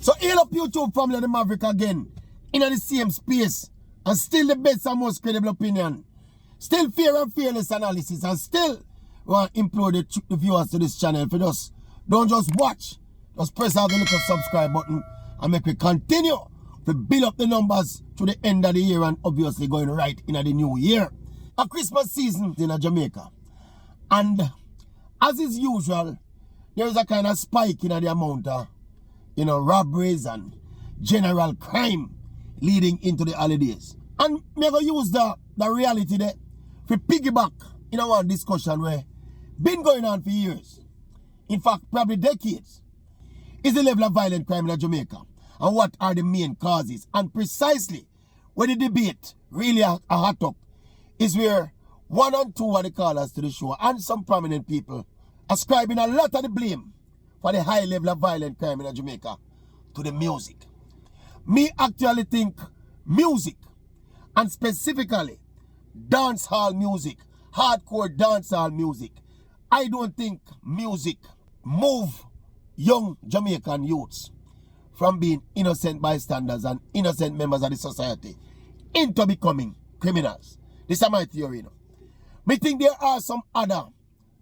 So hail up YouTube family of the Maverick again. In the same space. And still the best and most credible opinion. Still fair and fearless analysis. And still want to implore the viewers to this channel. For just don't just watch. Just press out the little subscribe button. And make we continue to build up the numbers to the end of the year. And obviously going right in the new year. A Christmas season in Jamaica. And as is usual, there is a kind of spike in the amount of robberies and general crime leading into the holidays. And we're going to use the reality there for piggyback in our discussion where been going on for years. In fact, probably decades. Is the level of violent crime in Jamaica. And what are the main causes? And precisely where the debate really a hot up is where one and two of the callers to the show and some prominent people ascribing a lot of the blame for the high level of violent crime in Jamaica to the music. Me actually think music, and specifically dancehall music, hardcore dancehall music, I don't think music move young Jamaican youths from being innocent bystanders and innocent members of the society into becoming criminals. This is my theory. Me think there are some other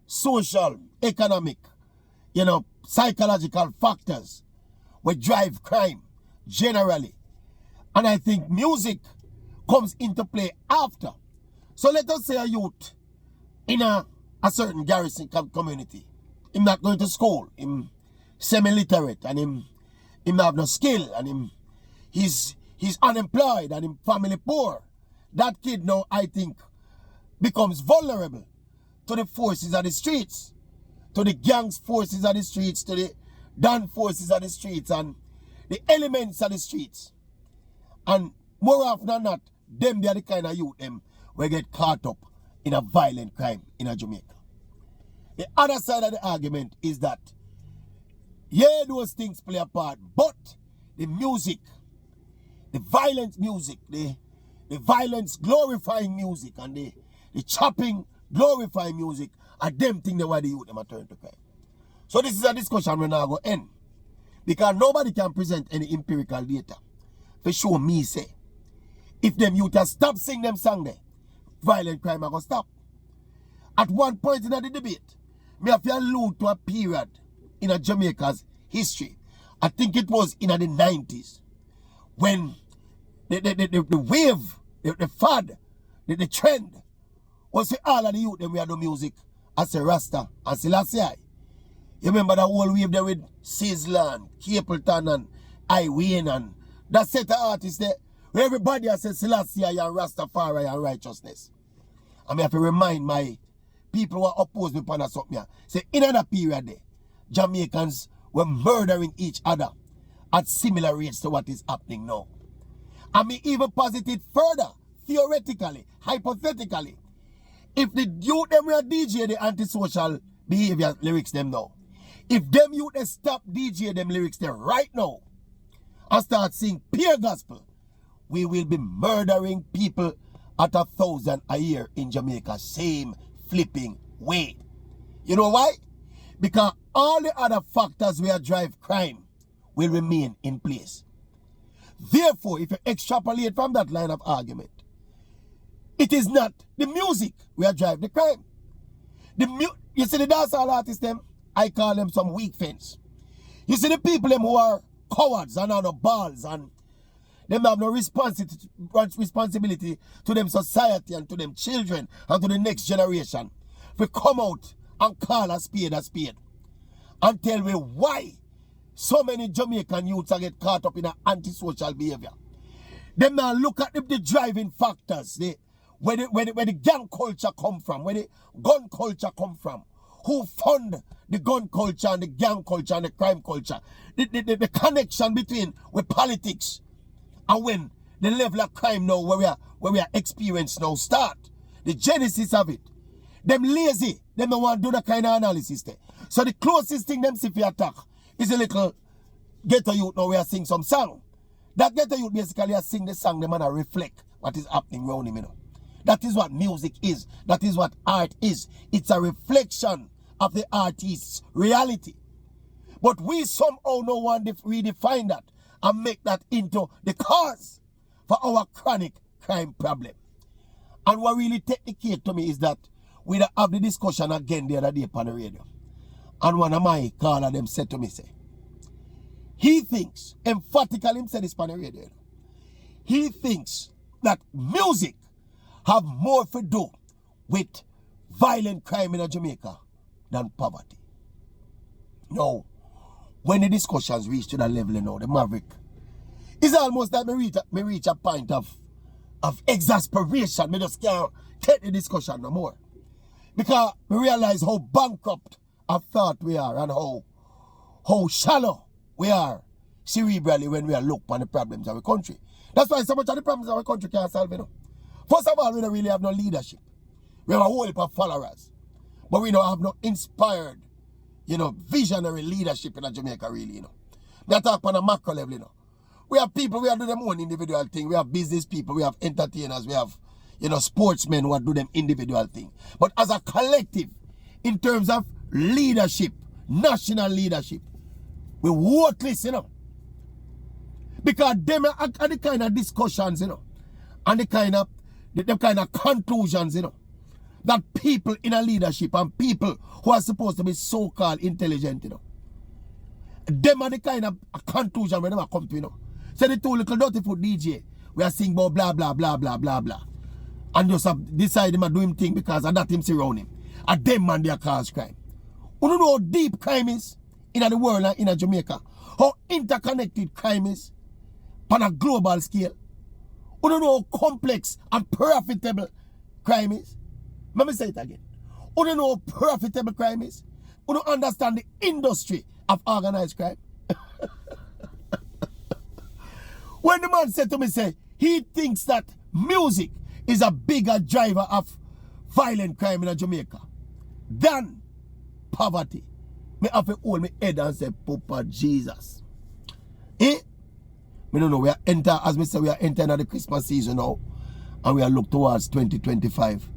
social, economic, psychological factors which drive crime generally. And I think music comes into play after. So let us say a youth in a certain garrison community. Him not going to school, him semi-literate, and him have no skill, and he's unemployed, and him family poor. That kid now, I think, becomes vulnerable to the forces of the streets, to the gangs forces of the streets, to the Dan forces of the streets, and the elements of the streets. And more often than not, them they are the kind of youth them will get caught up in a violent crime in Jamaica. The other side of the argument is that, yeah, those things play a part, but the music, the violent music, the violence glorifying music, and the chopping glorifying music are them things that why the youth them are turn to crime. So this is a discussion we're now going to end. Because nobody can present any empirical data for sure me say, if them youth have stop singing them song there, violent crime are going to stop. At one point in the debate, me have to allude to a period in a Jamaica's history. I think it was in the 90s when the wave, the fad, the trend was for all of the youth them we had the music as a Rasta and Selassie. You remember that whole wave there with Sizzlan, Capleton and Iwayne and that set of artists there where everybody has said Selassie and Rastafari and righteousness. And I have to remind my people who are opposed me upon something. Say in that period there, Jamaicans were murdering each other at similar rates to what is happening now. And me even posited further, theoretically, hypothetically, if the youth them were DJ the antisocial behavior lyrics them now, if them youth they stop DJ them lyrics there right now and start singing pure gospel, we will be murdering people at 1,000 a year in Jamaica, same flipping way. You know why? Because all the other factors where drive crime will remain in place. Therefore, if you extrapolate from that line of argument, it is not the music where drive the crime. You see the dancehall artists them, I call them some weak fence. You see the people them who are cowards and are no balls and them have no responsibility to them society and to them children and to the next generation. We come out and call a spade and tell me why so many Jamaican youths are get caught up in an antisocial behavior. Them now look at the driving factors, where the gang culture come from, where the gun culture come from, who fund the gun culture and the gang culture and the crime culture, the connection between with politics and when the level of crime now where we are experiencing now start, the genesis of it. Them lazy, them don't want to do that kind of analysis there. So the closest thing them see for attack is a little ghetto youth now we are sing some song. That ghetto youth basically are sing the song them and reflect what is happening around him. That is what music is. That is what art is. It's a reflection of the artist's reality. But we somehow no one redefine that and make that into the cause for our chronic crime problem. And what really take the cake to me is that we have the discussion again the other day on the radio. And one of my caller them said to me, say, he thinks, emphatically him said this on the radio, he thinks that music have more to do with violent crime in Jamaica than poverty. No. When the discussions reach to that level, you know, the maverick, it's almost like me reach a point of exasperation. Me just can't take the discussion no more. Because we realize how bankrupt of thought we are and how shallow we are cerebrally when we are look on the problems of our country. That's why so much of the problems of our country can't solve, you know. First of all, we don't really have no leadership. We have a whole heap of followers. But we don't have no inspired, you know, visionary leadership in Jamaica, really, you know. We talk on a macro level, you know. We have people, we have do them own individual thing. We have business people, we have entertainers, we have, you know, sportsmen who do them individual thing. But as a collective, in terms of leadership, national leadership, we're worthless, you know. Because them are the kind of discussions, you know, and the kind of conclusions, you know, that people in a leadership and people who are supposed to be so-called intelligent, you know, them are the kind of conclusion when they come to, you know. So the two little dirty foot DJ, we are singing about blah, blah, blah, blah, blah, blah. And just decide him to do him thing because of that him surround him. And them man they cause crime. You don't know how deep crime is in the world and in Jamaica. How interconnected crime is on a global scale. You don't know how complex and profitable crime is. Let me say it again. You don't know how profitable crime is. You don't understand the industry of organized crime. When the man said to me, say, he thinks that music is a bigger driver of violent crime in Jamaica than poverty. Me have to hold my head and say, Papa Jesus. Eh? Me don't know, we are enter, as me say, we are entering the Christmas season now. And we are look towards 2025.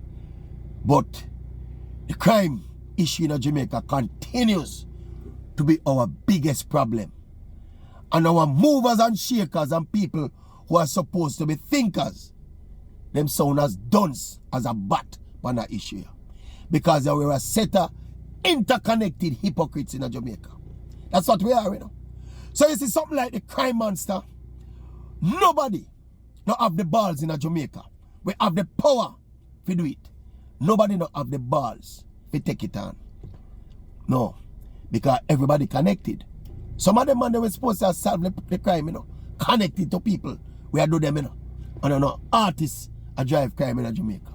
But the crime issue in Jamaica continues to be our biggest problem. And our movers and shakers and people who are supposed to be thinkers, them sound as dunce as a bat on that issue. Because they were a set of interconnected hypocrites in Jamaica. That's what we are, you know. So you see something like the crime monster, nobody don't have the balls in Jamaica. We have the power to do it. Nobody don't have the balls to take it on. No. Because everybody connected. Some of them man they were supposed to solve the crime, you know. Connected to people. We are do them, you know. And you know, artists are drive crime in Jamaica.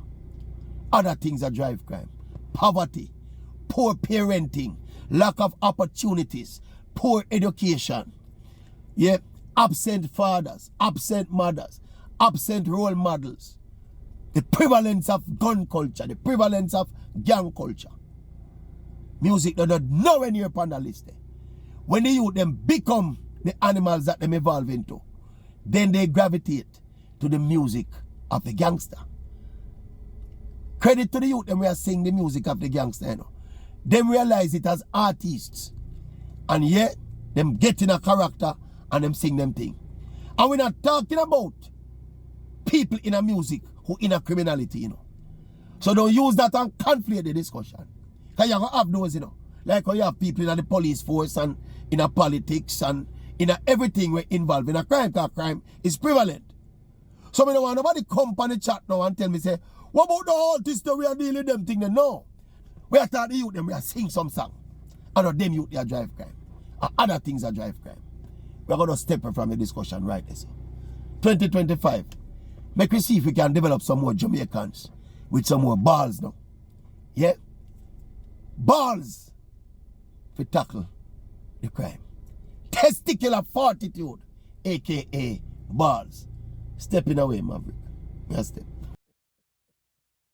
Other things are drive crime. Poverty, poor parenting, lack of opportunities, poor education. Yeah, absent fathers, absent mothers, absent role models. The prevalence of gun culture, the prevalence of gang culture. Music that don't nowhere near upon the list. When the youth them become the animals that them evolve into, then they gravitate to the music of the gangster. Credit to the youth them we are singing the music of the gangster, you know. Them realize it as artists. And yet, them get in a character and them sing them thing. And we're not talking about people in a music who in a criminality, you know. So don't use that and conflate the discussion. Because you're going to have those, you know. Like how you have people in the police force and in a politics and in a everything we're involved in a crime, because crime is prevalent. So I don't want nobody come on the chat now and tell me, say, what about the artists that we are dealing with them thing? No. We are talking to youth, them, we are sing some song. And them youth, they are drive crime. And other things are drive crime. We are going to step from the discussion right there. 2025. Make we see if we can develop some more Jamaicans with some more balls now. Yeah? Balls to tackle the crime. Testicular fortitude, aka balls. Stepping away, Maverick. Yeah, step.